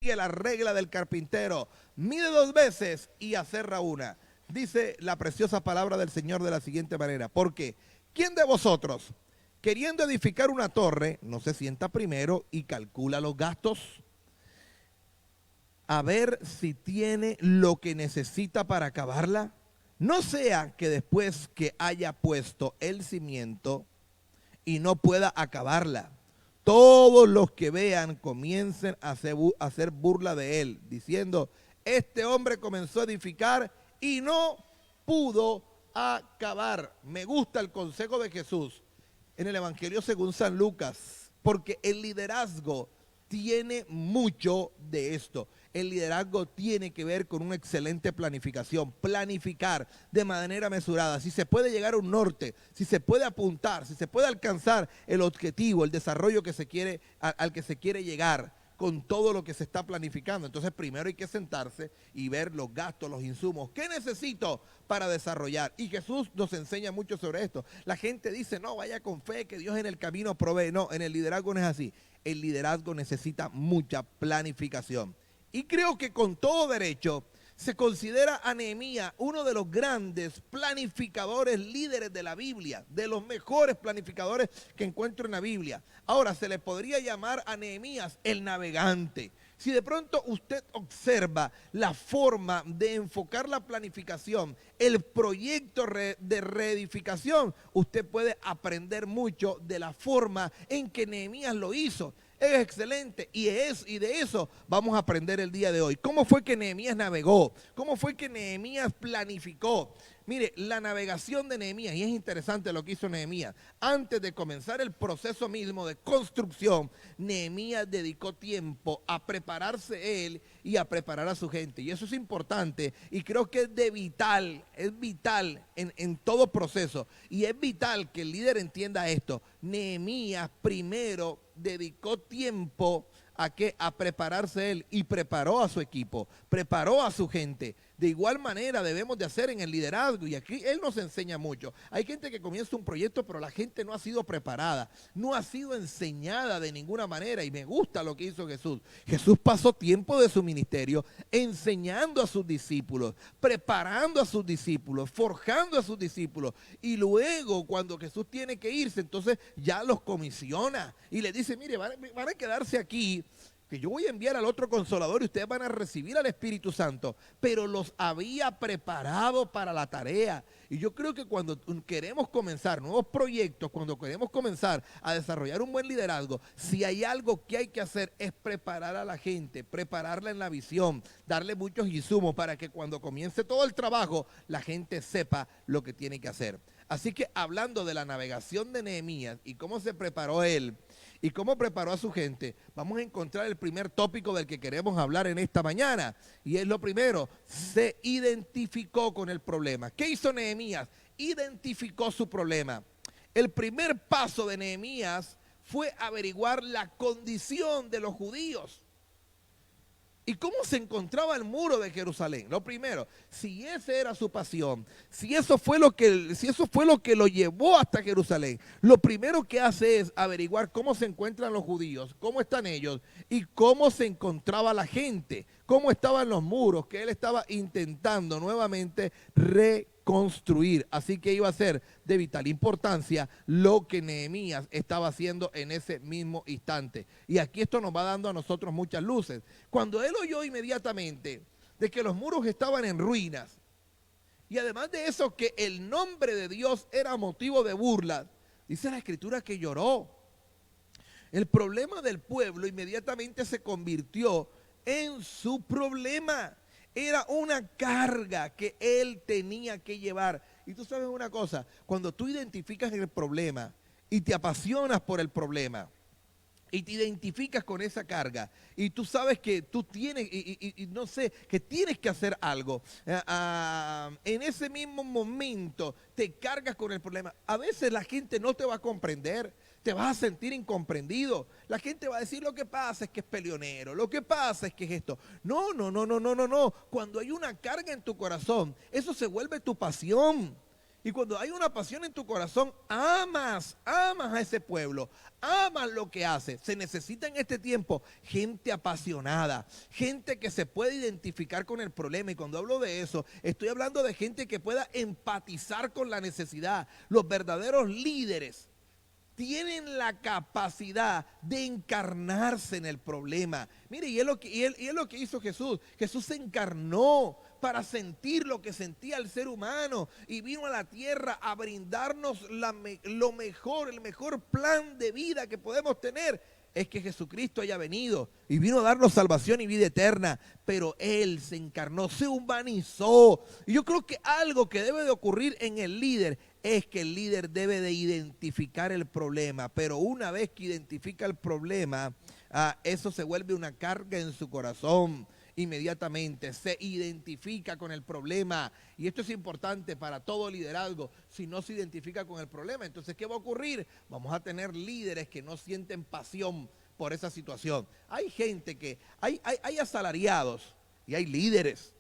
la regla del carpintero, mide 2 veces y aserra una. Dice la preciosa palabra del Señor de la siguiente manera, porque ¿quién de vosotros, queriendo edificar una torre, no se sienta primero y calcula los gastos? A ver si tiene lo que necesita para acabarla. No sea que después que haya puesto el cimiento y no pueda acabarla, todos los que vean comiencen a hacer burla de él, diciendo, este hombre comenzó a edificar y no pudo acabar. Me gusta el consejo de Jesús en el Evangelio según San Lucas, porque el liderazgo tiene mucho de esto. El liderazgo tiene que ver con una excelente planificación, planificar de manera mesurada, si se puede llegar a un norte, si se puede apuntar, si se puede alcanzar el objetivo, el desarrollo que se quiere, al que se quiere llegar con todo lo que se está planificando. Entonces primero hay que sentarse y ver los gastos, los insumos, ¿qué necesito para desarrollar? Y Jesús nos enseña mucho sobre esto. La gente dice, no, vaya con fe, que Dios en el camino provee. No, en el liderazgo no es así. El liderazgo necesita mucha planificación. Y creo que con todo derecho se considera a Nehemías uno de los grandes planificadores líderes de la Biblia, de los mejores planificadores que encuentro en la Biblia. Ahora, se le podría llamar a Nehemías el navegante. Si de pronto usted observa la forma de enfocar la planificación, el proyecto de reedificación, usted puede aprender mucho de la forma en que Nehemías lo hizo. Es excelente y de eso vamos a aprender el día de hoy. ¿Cómo fue que Nehemías navegó? ¿Cómo fue que Nehemías planificó? Mire, la navegación de Nehemías, y es interesante lo que hizo Nehemías, antes de comenzar el proceso mismo de construcción, Nehemías dedicó tiempo a prepararse él y a preparar a su gente. Y eso es importante y creo que es vital en todo proceso. Y es vital que el líder entienda esto. Nehemías primero dedicó tiempo a prepararse él y preparó a su equipo, preparó a su gente. De igual manera debemos de hacer en el liderazgo y aquí él nos enseña mucho. Hay gente que comienza un proyecto pero la gente no ha sido preparada, no ha sido enseñada de ninguna manera y me gusta lo que hizo Jesús. Jesús pasó tiempo de su ministerio enseñando a sus discípulos, preparando a sus discípulos, forjando a sus discípulos y luego cuando Jesús tiene que irse entonces ya los comisiona y le dice, mire, van a quedarse aquí, que yo voy a enviar al otro consolador y ustedes van a recibir al Espíritu Santo, pero los había preparado para la tarea. Y yo creo que cuando queremos comenzar nuevos proyectos, cuando queremos comenzar a desarrollar un buen liderazgo, si hay algo que hay que hacer es preparar a la gente, prepararla en la visión, darle muchos insumos para que cuando comience todo el trabajo, la gente sepa lo que tiene que hacer. Así que hablando de la navegación de Nehemías y cómo se preparó él, y cómo preparó a su gente, vamos a encontrar el primer tópico del que queremos hablar en esta mañana. Y es lo primero, se identificó con el problema. ¿Qué hizo Nehemías? Identificó su problema. El primer paso de Nehemías fue averiguar la condición de los judíos. ¿Y cómo se encontraba el muro de Jerusalén? Lo primero, si esa era su pasión, si eso fue lo que lo llevó hasta Jerusalén, lo primero que hace es averiguar cómo se encuentran los judíos, cómo están ellos y cómo se encontraba la gente, cómo estaban los muros que él estaba intentando nuevamente reconstruir. Así que iba a ser de vital importancia lo que Nehemías estaba haciendo en ese mismo instante. Y aquí esto nos va dando a nosotros muchas luces. Cuando él oyó inmediatamente de que los muros estaban en ruinas, y además de eso que el nombre de Dios era motivo de burla, dice la Escritura que lloró. El problema del pueblo inmediatamente se convirtió en su problema. Era una carga que él tenía que llevar. Y tú sabes una cosa, cuando tú identificas el problema y te apasionas por el problema y te identificas con esa carga y tú sabes que tú tienes, no sé, que tienes que hacer algo, en ese mismo momento te cargas con el problema. A veces la gente no te va a comprender, te vas a sentir incomprendido. La gente va a decir, lo que pasa es que es peleonero, lo que pasa es que es esto. No, no. Cuando hay una carga en tu corazón, eso se vuelve tu pasión. Y cuando hay una pasión en tu corazón, amas a ese pueblo, amas lo que hace. Se necesita en este tiempo gente apasionada, gente que se puede identificar con el problema. Y cuando hablo de eso, estoy hablando de gente que pueda empatizar con la necesidad. Los verdaderos líderes tienen la capacidad de encarnarse en el problema. Mire, y es lo que hizo Jesús. Jesús se encarnó para sentir lo que sentía el ser humano y vino a la tierra a brindarnos lo mejor, el mejor plan de vida que podemos tener. Es que Jesucristo haya venido y vino a darnos salvación y vida eterna, pero Él se encarnó, se humanizó. Y yo creo que algo que debe de ocurrir en el líder es que el líder debe de identificar el problema, pero una vez que identifica el problema, eso se vuelve una carga en su corazón. Inmediatamente se identifica con el problema, y esto es importante para todo liderazgo. Si no se identifica con el problema, entonces ¿qué va a ocurrir? Vamos a tener líderes que no sienten pasión por esa situación. Hay gente que, hay asalariados y hay líderes.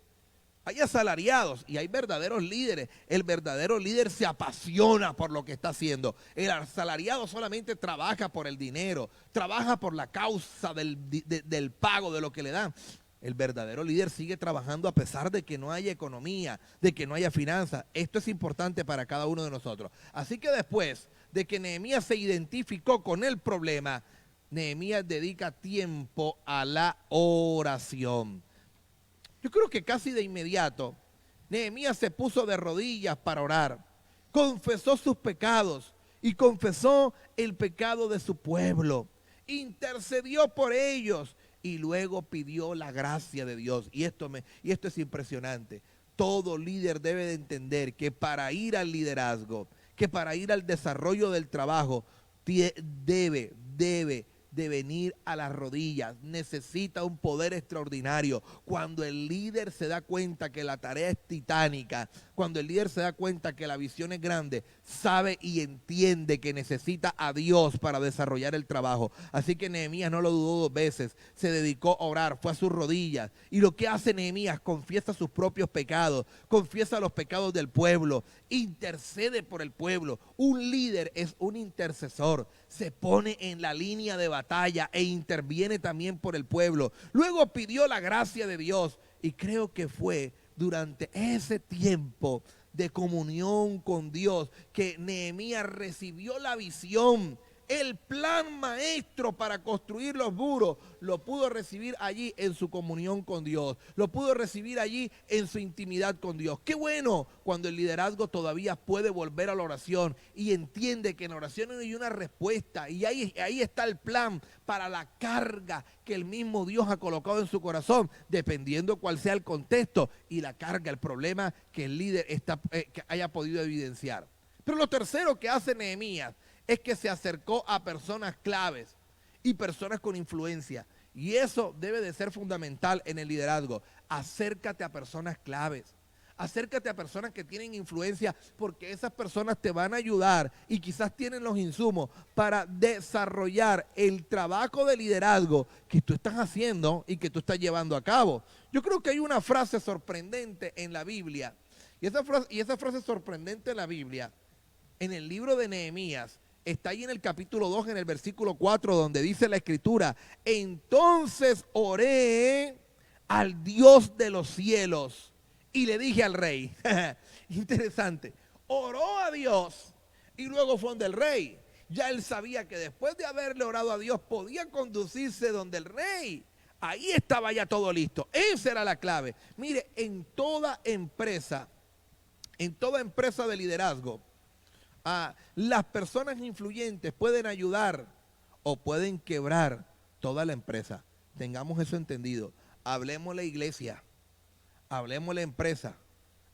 Hay asalariados y hay verdaderos líderes. El verdadero líder se apasiona por lo que está haciendo. El asalariado solamente trabaja por el dinero, trabaja por la causa del pago de lo que le dan. El verdadero líder sigue trabajando a pesar de que no haya economía, de que no haya finanzas. Esto es importante para cada uno de nosotros. Así que después de que Nehemías se identificó con el problema, Nehemías dedica tiempo a la oración. Yo creo que casi de inmediato, Nehemías se puso de rodillas para orar. Confesó sus pecados y confesó el pecado de su pueblo. Intercedió por ellos y luego pidió la gracia de Dios. Y esto es impresionante. Todo líder debe de entender que para ir al liderazgo, que para ir al desarrollo del trabajo, debe de venir a las rodillas. Necesita un poder extraordinario. Cuando el líder se da cuenta que la tarea es titánica, cuando el líder se da cuenta que la visión es grande, sabe y entiende que necesita a Dios para desarrollar el trabajo. Así que Nehemías no lo dudó dos veces, se dedicó a orar, fue a sus rodillas. Y lo que hace Nehemías, confiesa sus propios pecados, confiesa los pecados del pueblo, intercede por el pueblo. Un líder es un intercesor, se pone en la línea de batalla e interviene también por el pueblo. Luego pidió la gracia de Dios, y creo que fue durante ese tiempo de comunión con Dios que Nehemías recibió la visión. El plan maestro para construir los muros lo pudo recibir allí en su comunión con Dios. Lo pudo recibir allí en su intimidad con Dios. Qué bueno cuando el liderazgo todavía puede volver a la oración y entiende que en la oración hay una respuesta. Y ahí está el plan para la carga que el mismo Dios ha colocado en su corazón, dependiendo cuál sea el contexto y la carga, el problema que el líder que haya podido evidenciar. Pero lo tercero que hace Nehemías es que se acercó a personas claves y personas con influencia. Y eso debe de ser fundamental en el liderazgo. Acércate a personas claves. Acércate a personas que tienen influencia, porque esas personas te van a ayudar y quizás tienen los insumos para desarrollar el trabajo de liderazgo que tú estás haciendo y que tú estás llevando a cabo. Yo creo que hay una frase sorprendente en la Biblia. Y esa frase sorprendente en la Biblia, en el libro de Nehemías, está ahí en el capítulo 2, en el versículo 4, donde dice la escritura: entonces oré al Dios de los cielos y le dije al rey. Interesante. Oró a Dios y luego fue donde el rey. Ya él sabía que después de haberle orado a Dios podía conducirse donde el rey. Ahí estaba ya todo listo. Esa era la clave. Mire, en toda empresa de liderazgo, las personas influyentes pueden ayudar o pueden quebrar toda la empresa. Tengamos eso entendido. Hablemosle iglesia, hablemosle empresa,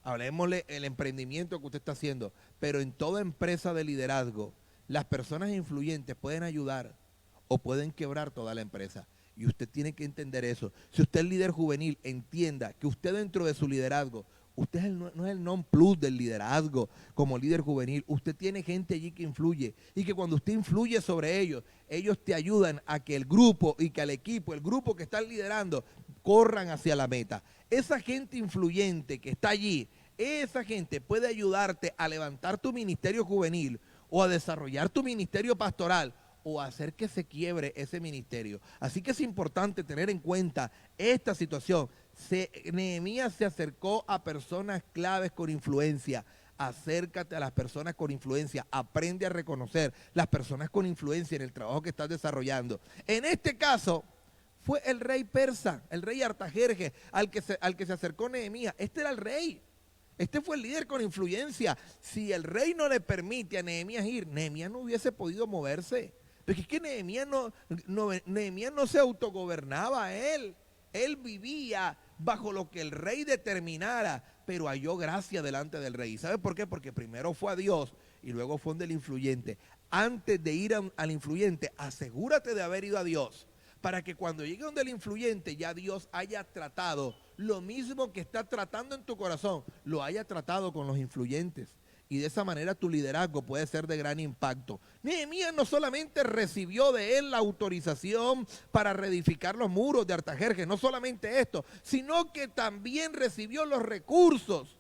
hablemosle el emprendimiento que usted está haciendo. Pero en toda empresa de liderazgo, las personas influyentes pueden ayudar o pueden quebrar toda la empresa. Y usted tiene que entender eso. Si usted es líder juvenil, entienda que usted dentro de su liderazgo, usted no es el non plus del liderazgo como líder juvenil. Usted tiene gente allí que influye y que cuando usted influye sobre ellos, ellos te ayudan a que el grupo y que el equipo, el grupo que están liderando, corran hacia la meta. Esa gente influyente que está allí esa gente puede ayudarte a levantar tu ministerio juvenil o a desarrollar tu ministerio pastoral o a hacer que se quiebre ese ministerio. Así que es importante tener en cuenta esta situación. Nehemías se acercó a personas claves con influencia. Acércate a las personas con influencia, aprende a reconocer las personas con influencia en el trabajo que estás desarrollando. En este caso, fue el rey persa, el rey Artajerjes, al que se acercó Nehemías. Este era el rey. Este fue el líder con influencia. Si el rey no le permite a Nehemías ir, Nehemías no hubiese podido moverse. Porque es que Nehemías no se autogobernaba él. Él vivía bajo lo que el rey determinara, pero halló gracia delante del rey. ¿Sabe por qué? Porque primero fue a Dios y luego fue del influyente. Antes de ir al influyente, asegúrate de haber ido a Dios, para que cuando llegue donde el influyente ya Dios haya tratado lo mismo que está tratando en tu corazón, lo haya tratado con los influyentes. Y de esa manera tu liderazgo puede ser de gran impacto. Nehemías no solamente recibió de él la autorización para reedificar los muros de Artajerjes, no solamente esto, sino que también recibió los recursos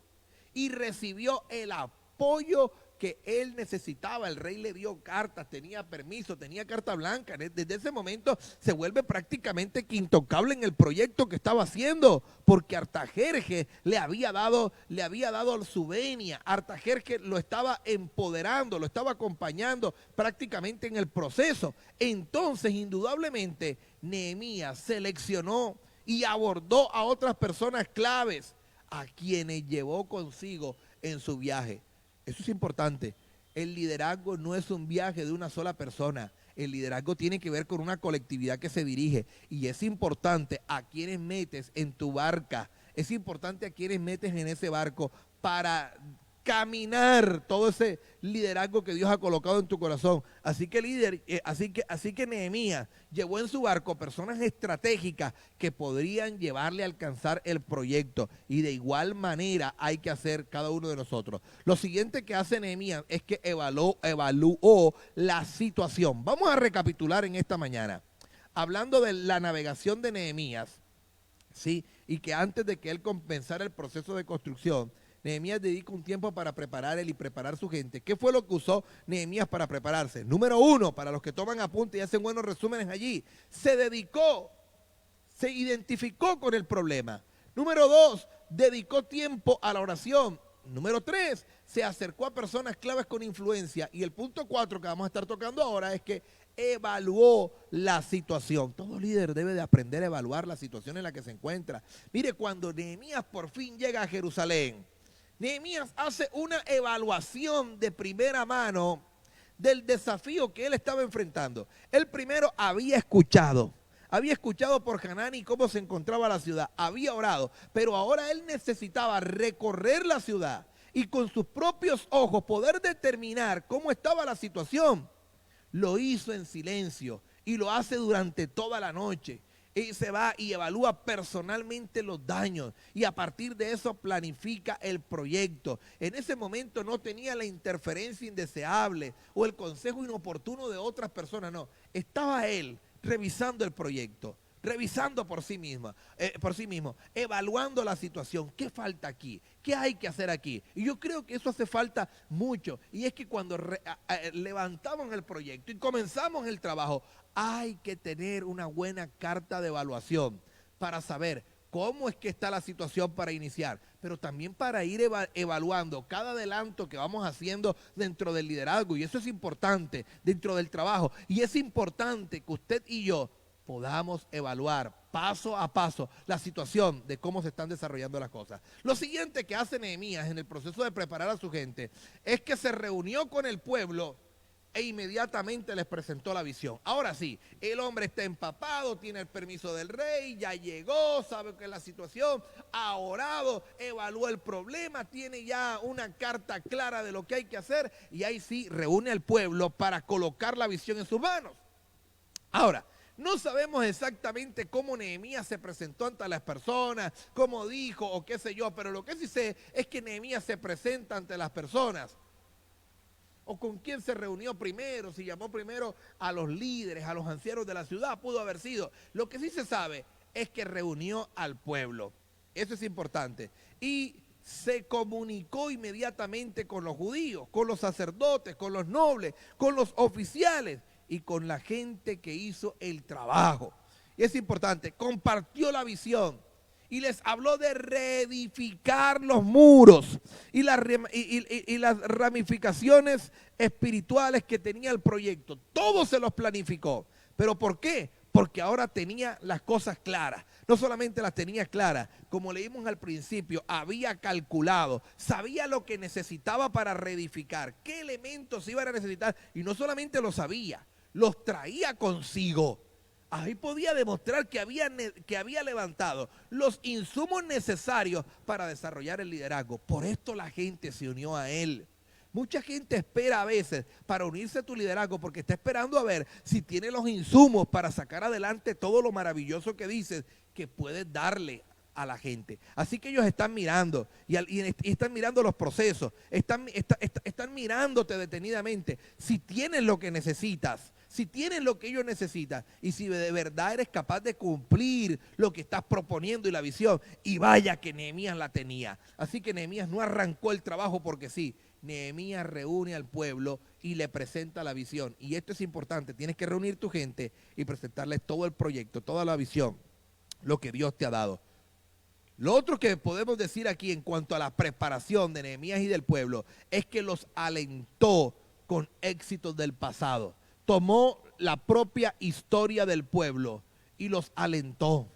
y recibió el apoyo que él necesitaba. El rey le dio cartas, tenía permiso, tenía carta blanca. Desde ese momento se vuelve prácticamente intocable en el proyecto que estaba haciendo, porque Artajerjes le había dado su venia. Artajerjes lo estaba empoderando, lo estaba acompañando prácticamente en el proceso. Entonces, indudablemente, Nehemías seleccionó y abordó a otras personas claves, a quienes llevó consigo en su viaje. Eso es importante. El liderazgo no es un viaje de una sola persona. El liderazgo tiene que ver con una colectividad que se dirige. Y es importante a quienes metes en tu barca. Es importante a quienes metes en ese barco para caminar todo ese liderazgo que Dios ha colocado en tu corazón. Así que Nehemías llevó en su barco personas estratégicas que podrían llevarle a alcanzar el proyecto, y de igual manera hay que hacer cada uno de nosotros. Lo siguiente que hace Nehemías es que evaluó la situación. Vamos a recapitular en esta mañana, hablando de la navegación de Nehemías, ¿sí? Y que antes de que él comenzara el proceso de construcción, Nehemías dedica un tiempo para preparar él y preparar su gente. ¿Qué fue lo que usó Nehemías para prepararse? Número uno, para los que toman apuntes y hacen buenos resúmenes allí, se identificó con el problema. Número dos, dedicó tiempo a la oración. Número tres, se acercó a personas claves con influencia. Y el punto 4 que vamos a estar tocando ahora es que evaluó la situación. Todo líder debe de aprender a evaluar la situación en la que se encuentra. Mire, cuando Nehemías por fin llega a Jerusalén, Nehemías hace una evaluación de primera mano del desafío que él estaba enfrentando. Él primero había escuchado por Hanani cómo se encontraba la ciudad, había orado, pero ahora él necesitaba recorrer la ciudad y con sus propios ojos poder determinar cómo estaba la situación. Lo hizo en silencio y lo hace durante toda la noche. Y se va y evalúa personalmente los daños y a partir de eso planifica el proyecto. En ese momento no tenía la interferencia indeseable o el consejo inoportuno de otras personas, no. Estaba él revisando el proyecto, revisando por sí mismo, evaluando la situación. ¿Qué falta aquí? ¿Qué hay que hacer aquí? Y yo creo que eso hace falta mucho. Y es que cuando levantamos el proyecto y comenzamos el trabajo, hay que tener una buena carta de evaluación para saber cómo es que está la situación para iniciar, pero también para ir evaluando cada adelanto que vamos haciendo dentro del liderazgo. Y eso es importante dentro del trabajo. Y es importante que usted y yo podamos evaluar paso a paso la situación de cómo se están desarrollando las cosas. Lo siguiente que hace Nehemías en el proceso de preparar a su gente es que se reunió con el pueblo e inmediatamente les presentó la visión. Ahora sí, el hombre está empapado, tiene el permiso del rey, ya llegó, sabe que es la situación, ha orado, evaluó el problema, tiene ya una carta clara de lo que hay que hacer y ahí sí reúne al pueblo para colocar la visión en sus manos. Ahora, no sabemos exactamente cómo Nehemías se presentó ante las personas, cómo dijo o qué sé yo, pero lo que sí sé es que Nehemías se presenta ante las personas. O con quién se reunió primero, si llamó primero a los líderes, a los ancianos de la ciudad, pudo haber sido. Lo que sí se sabe es que reunió al pueblo. Eso es importante. Y se comunicó inmediatamente con los judíos, con los sacerdotes, con los nobles, con los oficiales y con la gente que hizo el trabajo. Y es importante, compartió la visión y les habló de reedificar los muros y las ramificaciones espirituales que tenía el proyecto. Todo se los planificó. ¿Pero por qué? Porque ahora tenía las cosas claras. No solamente las tenía claras, como leímos al principio, había calculado, sabía lo que necesitaba para reedificar, qué elementos iban a necesitar, y no solamente lo sabía, los traía consigo. Ahí podía demostrar que había levantado los insumos necesarios para desarrollar el liderazgo. Por esto la gente se unió a él. Mucha gente espera a veces para unirse a tu liderazgo porque está esperando a ver si tiene los insumos para sacar adelante todo lo maravilloso que dices que puedes darle a la gente. Así que ellos están mirando y están mirando los procesos, están mirándote detenidamente si tienes lo que necesitas, si tienes lo que ellos necesitan y si de verdad eres capaz de cumplir lo que estás proponiendo y la visión. Y vaya que Nehemías la tenía. Así que Nehemías no arrancó el trabajo porque sí. Nehemías reúne al pueblo y le presenta la visión. Y esto es importante, tienes que reunir tu gente y presentarles todo el proyecto, toda la visión, lo que Dios te ha dado. Lo otro que podemos decir aquí en cuanto a la preparación de Nehemías y del pueblo es que los alentó con éxitos del pasado. Tomó la propia historia del pueblo y los alentó.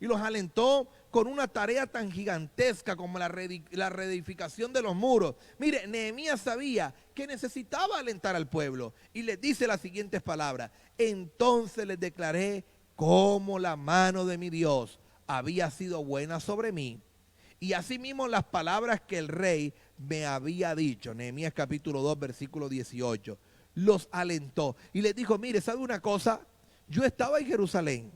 Y los alentó con una tarea tan gigantesca como la reedificación de los muros. Mire, Nehemías sabía que necesitaba alentar al pueblo y les dice las siguientes palabras: entonces les declaré cómo la mano de mi Dios había sido buena sobre mí, y asimismo las palabras que el rey me había dicho. Nehemías capítulo 2, versículo 18. Los alentó y les dijo: mire, ¿sabe una cosa? Yo estaba en Jerusalén.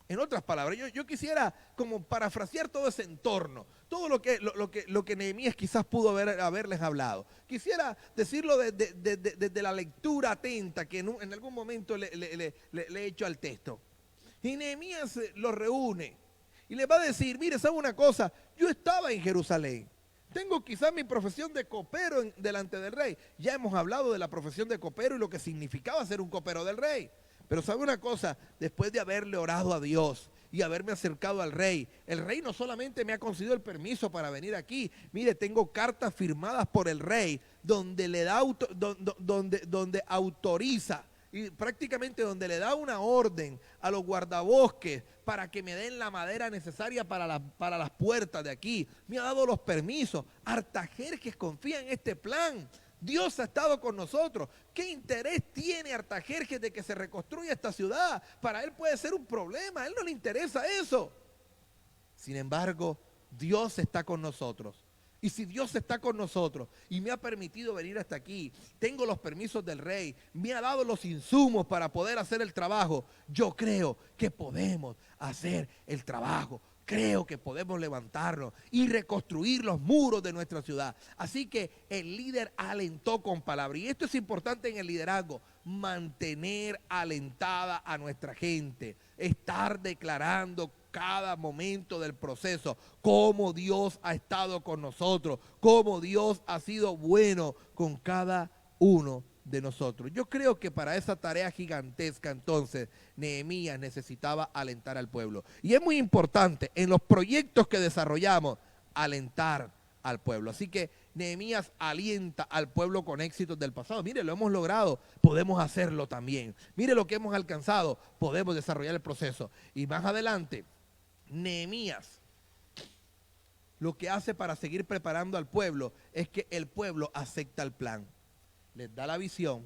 En otras palabras, yo quisiera como parafrasear todo ese entorno, todo lo que Nehemías quizás pudo haberles hablado. Quisiera decirlo desde la lectura atenta que en algún momento le he hecho al texto. Y Nehemías los reúne y les va a decir: mire, ¿sabe una cosa? Yo estaba en Jerusalén. Tengo quizás mi profesión de copero delante del rey. Ya hemos hablado de la profesión de copero y lo que significaba ser un copero del rey. Pero ¿sabe una cosa? Después de haberle orado a Dios y haberme acercado al rey, el rey no solamente me ha concedido el permiso para venir aquí. Mire, tengo cartas firmadas por el rey donde le da donde autoriza y prácticamente donde le da una orden a los guardabosques para que me den la madera necesaria para las puertas de aquí. Me ha dado los permisos. Artajerjes confía en este plan. Dios ha estado con nosotros. ¿Qué interés tiene Artajerjes de que se reconstruya esta ciudad? Para él puede ser un problema, a él no le interesa eso. Sin embargo, Dios está con nosotros. Y si Dios está con nosotros y me ha permitido venir hasta aquí, tengo los permisos del rey, me ha dado los insumos para poder hacer el trabajo, yo creo que podemos hacer el trabajo. Creo que podemos levantarnos y reconstruir los muros de nuestra ciudad. Así que el líder alentó con palabras. Y esto es importante en el liderazgo: mantener alentada a nuestra gente, estar declarando cada momento del proceso cómo Dios ha estado con nosotros, cómo Dios ha sido bueno con cada uno de nosotros. Yo creo que para esa tarea gigantesca entonces Nehemías necesitaba alentar al pueblo. Y es muy importante en los proyectos que desarrollamos alentar al pueblo. Así que Nehemías alienta al pueblo con éxitos del pasado. Mire, lo hemos logrado, podemos hacerlo también. Mire lo que hemos alcanzado, podemos desarrollar el proceso. Y más adelante, Nehemías lo que hace para seguir preparando al pueblo es que el pueblo acepta el plan. Les da la visión,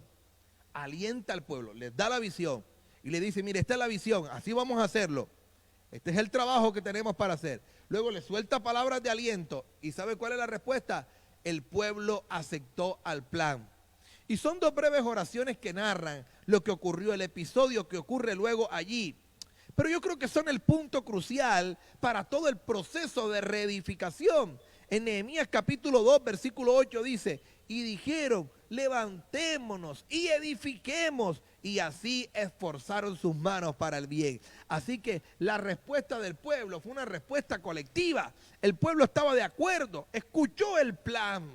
alienta al pueblo, les da la visión y le dice: mire, esta es la visión, así vamos a hacerlo. Este es el trabajo que tenemos para hacer. Luego le suelta palabras de aliento. ¿Y sabe cuál es la respuesta? El pueblo aceptó al plan. Y son dos breves oraciones que narran lo que ocurrió, el episodio que ocurre luego allí. Pero yo creo que son el punto crucial para todo el proceso de reedificación. En Nehemías capítulo 2, versículo 8 dice: y dijeron: levantémonos y edifiquemos y así esforzaron sus manos para el bien. Así que la respuesta del pueblo fue una respuesta colectiva. El pueblo estaba de acuerdo, escuchó el plan,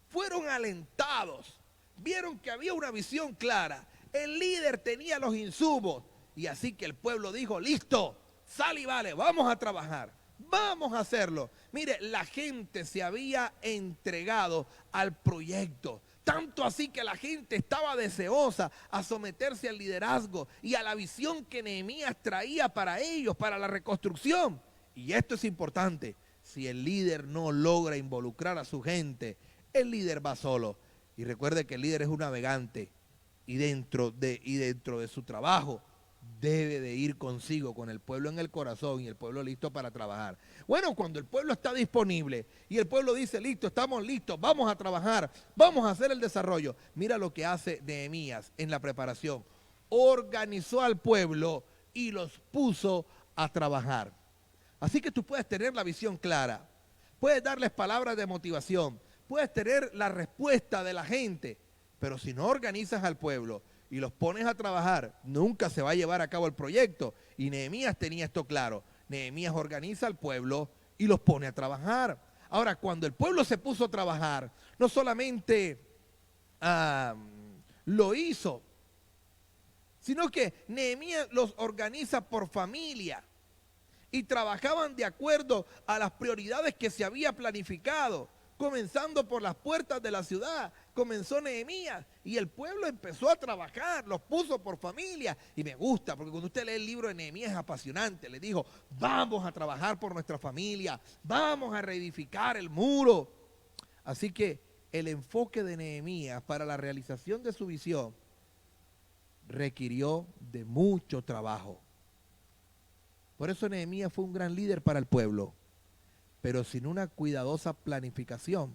fueron alentados, vieron que había una visión clara. El líder tenía los insumos y así que el pueblo dijo, listo, sal y vale, vamos a trabajar, vamos a hacerlo. Mire, la gente se había entregado al proyecto. Tanto así que la gente estaba deseosa a someterse al liderazgo y a la visión que Nehemías traía para ellos, para la reconstrucción. Y esto es importante, si el líder no logra involucrar a su gente, el líder va solo. Y recuerde que el líder es un navegante y dentro de su trabajo debe de ir consigo con el pueblo en el corazón y el pueblo listo para trabajar. Bueno, cuando el pueblo está disponible y el pueblo dice, listo, estamos listos, vamos a trabajar, vamos a hacer el desarrollo. Mira lo que hace Nehemías en la preparación. Organizó al pueblo y los puso a trabajar. Así que tú puedes tener la visión clara, puedes darles palabras de motivación, puedes tener la respuesta de la gente, pero si no organizas al pueblo y los pones a trabajar, nunca se va a llevar a cabo el proyecto. Y Nehemías tenía esto claro. Nehemías organiza al pueblo y los pone a trabajar. Ahora, cuando el pueblo se puso a trabajar, no solamente lo hizo, sino que Nehemías los organiza por familia y trabajaban de acuerdo a las prioridades que se había planificado. Comenzando por las puertas de la ciudad, comenzó Nehemías y el pueblo empezó a trabajar, los puso por familia. Y me gusta, porque cuando usted lee el libro de Nehemías es apasionante. Le dijo, vamos a trabajar por nuestra familia, vamos a reedificar el muro. Así que el enfoque de Nehemías para la realización de su visión requirió de mucho trabajo. Por eso Nehemías fue un gran líder para el pueblo. Pero sin una cuidadosa planificación,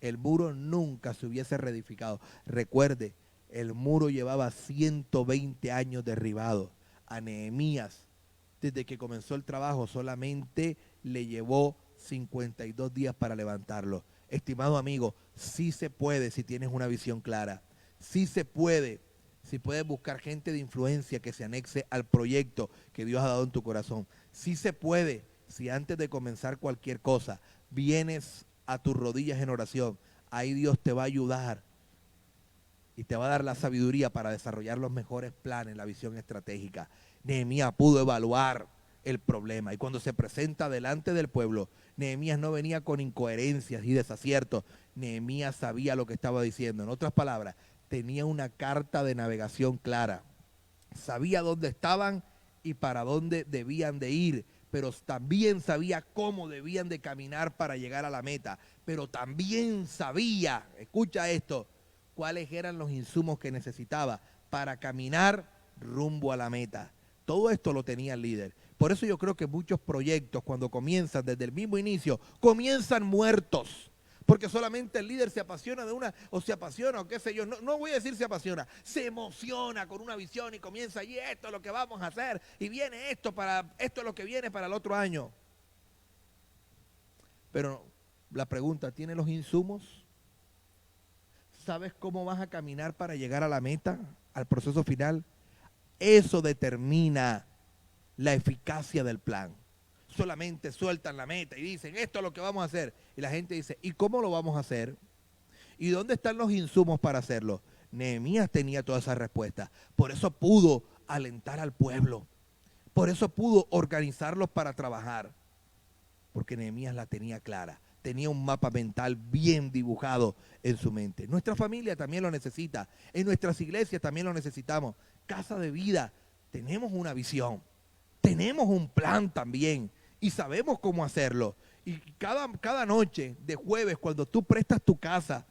el muro nunca se hubiese reedificado. Recuerde, el muro llevaba 120 años derribado. A Nehemías, desde que comenzó el trabajo, solamente le llevó 52 días para levantarlo. Estimado amigo, sí se puede si tienes una visión clara. Sí se puede si puedes buscar gente de influencia que se anexe al proyecto que Dios ha dado en tu corazón. Sí se puede. Si antes de comenzar cualquier cosa vienes a tus rodillas en oración, ahí Dios te va a ayudar y te va a dar la sabiduría para desarrollar los mejores planes, la visión estratégica. Nehemías pudo evaluar el problema y cuando se presenta delante del pueblo, Nehemías no venía con incoherencias y desaciertos. Nehemías sabía lo que estaba diciendo. En otras palabras, tenía una carta de navegación clara. Sabía dónde estaban y para dónde debían de ir, pero también sabía cómo debían de caminar para llegar a la meta, pero también sabía, escucha esto, cuáles eran los insumos que necesitaba para caminar rumbo a la meta. Todo esto lo tenía el líder. Por eso yo creo que muchos proyectos cuando comienzan desde el mismo inicio, comienzan muertos. Porque solamente el líder se apasiona de una, o se apasiona, o qué sé yo, no voy a decir se apasiona, se emociona con una visión y comienza allí, esto es lo que vamos a hacer, y viene esto es lo que viene para el otro año. Pero la pregunta, ¿tiene los insumos? ¿Sabes cómo vas a caminar para llegar a la meta, al proceso final? Eso determina la eficacia del plan. Solamente sueltan la meta y dicen, esto es lo que vamos a hacer. Y la gente dice, ¿y cómo lo vamos a hacer? ¿Y dónde están los insumos para hacerlo? Nehemías tenía todas esas respuestas. Por eso pudo alentar al pueblo. Por eso pudo organizarlos para trabajar. Porque Nehemías la tenía clara. Tenía un mapa mental bien dibujado en su mente. Nuestra familia también lo necesita. En nuestras iglesias también lo necesitamos. Casa de Vida, tenemos una visión. Tenemos un plan también. Y sabemos cómo hacerlo. Y cada noche de jueves, cuando tú prestas tu casa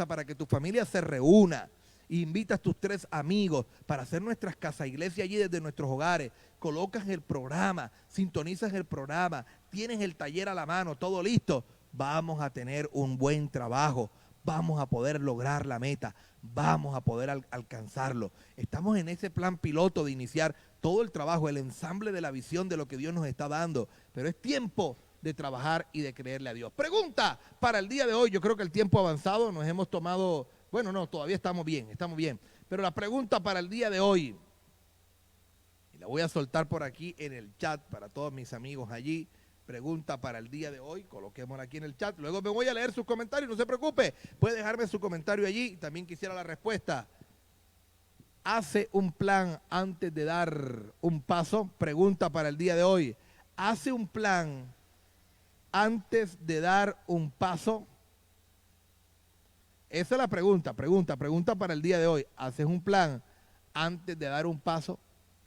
para que tu familia se reúna, e invitas a tus 3 amigos para hacer nuestras casa iglesia allí desde nuestros hogares, colocas el programa, sintonizas el programa, tienes el taller a la mano, todo listo, vamos a tener un buen trabajo, vamos a poder lograr la meta, vamos a poder alcanzarlo. Estamos en ese plan piloto de iniciar todo el trabajo, el ensamble de la visión de lo que Dios nos está dando, pero es tiempo de trabajar y de creerle a Dios. Pregunta para el día de hoy, yo creo que el tiempo ha avanzado, nos hemos tomado, bueno, no, todavía estamos bien, Pero la pregunta para el día de hoy, y la voy a soltar por aquí en el chat para todos mis amigos allí. Pregunta para el día de hoy, coloquémosla aquí en el chat. Luego me voy a leer sus comentarios, no se preocupe. Puede dejarme su comentario allí. También quisiera la respuesta. ¿Hace un plan antes de dar un paso? Pregunta para el día de hoy. ¿Hace un plan antes de dar un paso? Esa es la pregunta para el día de hoy. ¿Haces un plan antes de dar un paso?